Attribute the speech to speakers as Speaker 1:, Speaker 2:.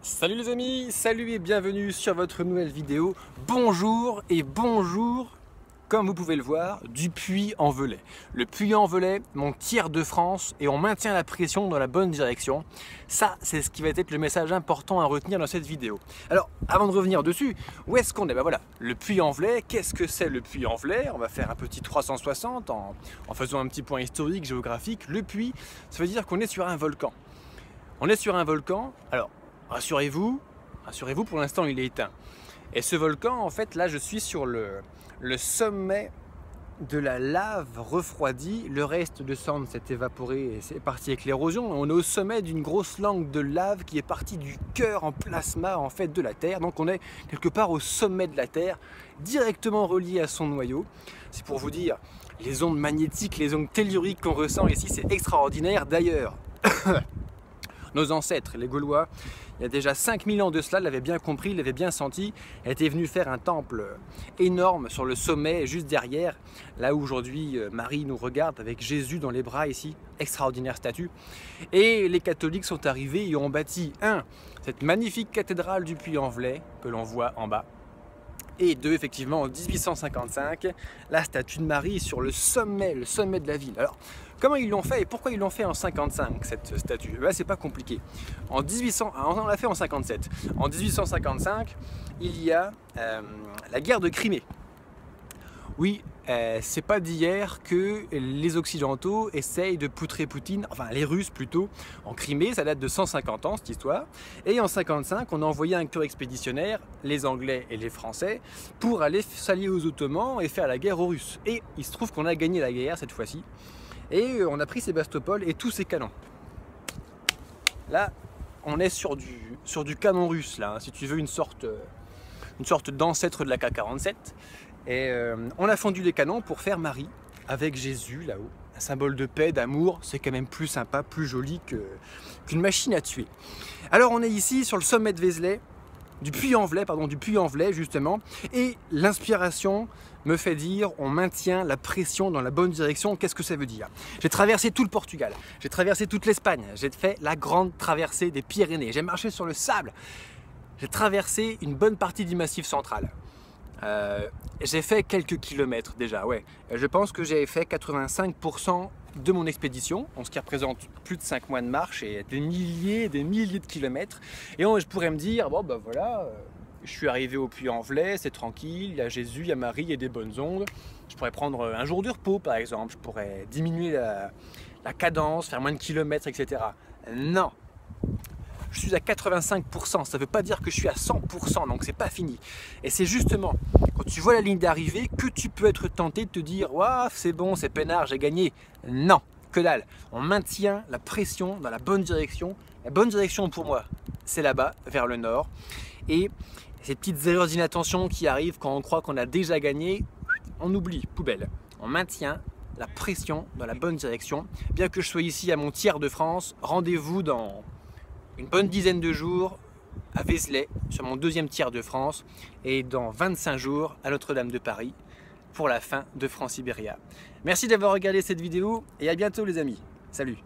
Speaker 1: Salut les amis, salut et bienvenue sur votre nouvelle vidéo. Bonjour et bonjour, comme vous pouvez le voir, du Puy-en-Velay. Le Puy-en-Velay, mon tiers de France, et on maintient la pression dans la bonne direction. Ça, c'est ce qui va être le message important à retenir dans cette vidéo. Alors, avant de revenir dessus, où est-ce qu'on est? Ben voilà, le Puy-en-Velay, qu'est-ce que c'est le Puy-en-Velay? On va faire un petit 360 en faisant un petit point historique, géographique. Le Puy, ça veut dire qu'on est sur un volcan. On est sur un volcan, alors rassurez-vous, pour l'instant il est éteint. Et ce volcan, en fait, là je suis sur le sommet de la lave refroidie. Le reste de cendre s'est évaporé et c'est parti avec l'érosion. On est au sommet d'une grosse langue de lave qui est partie du cœur en plasma en fait de la Terre. Donc on est quelque part au sommet de la Terre, directement relié à son noyau. C'est pour vous dire, les ondes magnétiques, les ondes telluriques qu'on ressent ici, c'est extraordinaire. D'ailleurs, nos ancêtres, les Gaulois, il y a déjà 5000 ans de cela, l'avaient bien compris, l'avaient bien senti, étaient venus faire un temple énorme sur le sommet, juste derrière, là où aujourd'hui Marie nous regarde avec Jésus dans les bras ici, extraordinaire statue. Et les catholiques sont arrivés et ont bâti, cette magnifique cathédrale du Puy-en-Velay que l'on voit en bas. Et deux, effectivement, en 1855, la statue de Marie sur le sommet de la ville. Alors, comment ils l'ont fait et pourquoi ils l'ont fait en 55, cette statue? Là, c'est pas compliqué. On l'a fait en 57. En 1855, il y a la guerre de Crimée. Oui, c'est pas d'hier que les Occidentaux essayent de poutrer Poutine, enfin les Russes plutôt, en Crimée. Ça date de 150 ans cette histoire. Et en 55, on a envoyé un corps expéditionnaire, les Anglais et les Français, pour aller s'allier aux Ottomans et faire la guerre aux Russes. Et il se trouve qu'on a gagné la guerre cette fois-ci. Et on a pris Sébastopol et tous ces canons. Là, on est sur du canon russe, là, hein, si tu veux, une sorte d'ancêtre de la K-47. Et on a fondu les canons pour faire Marie avec Jésus là-haut. Un symbole de paix, d'amour, c'est quand même plus sympa, plus joli qu'une machine à tuer. Alors on est ici sur le sommet de Vézelay, du Puy-en-Velay justement, et l'inspiration me fait dire on maintient la pression dans la bonne direction. Qu'est-ce que ça veut dire? J'ai traversé tout le Portugal, j'ai traversé toute l'Espagne, j'ai fait la grande traversée des Pyrénées, j'ai marché sur le sable, j'ai traversé une bonne partie du Massif central. J'ai fait quelques kilomètres déjà, ouais. Je pense que j'ai fait 85% de mon expédition, ce qui représente plus de 5 mois de marche et des milliers de kilomètres. Et je pourrais me dire, bon ben voilà, je suis arrivé au Puy-en-Velay, c'est tranquille, il y a Jésus, il y a Marie, il y a des bonnes ondes. Je pourrais prendre un jour de repos par exemple, je pourrais diminuer la cadence, faire moins de kilomètres, etc. Non! Je suis à 85%, ça ne veut pas dire que je suis à 100%, donc c'est pas fini. Et c'est justement quand tu vois la ligne d'arrivée que tu peux être tenté de te dire « Waouh, c'est bon, c'est peinard, j'ai gagné ». Non, que dalle. On maintient la pression dans la bonne direction. La bonne direction pour moi, c'est là-bas, vers le nord. Et ces petites erreurs d'inattention qui arrivent quand on croit qu'on a déjà gagné, on oublie, poubelle. On maintient la pression dans la bonne direction. Bien que je sois ici à mon tiers de France, rendez-vous dans une bonne dizaine de jours à Vézelay, sur mon deuxième tiers de France, et dans 25 jours à Notre-Dame de Paris, pour la fin de France-Iberia. Merci d'avoir regardé cette vidéo, et à bientôt les amis. Salut!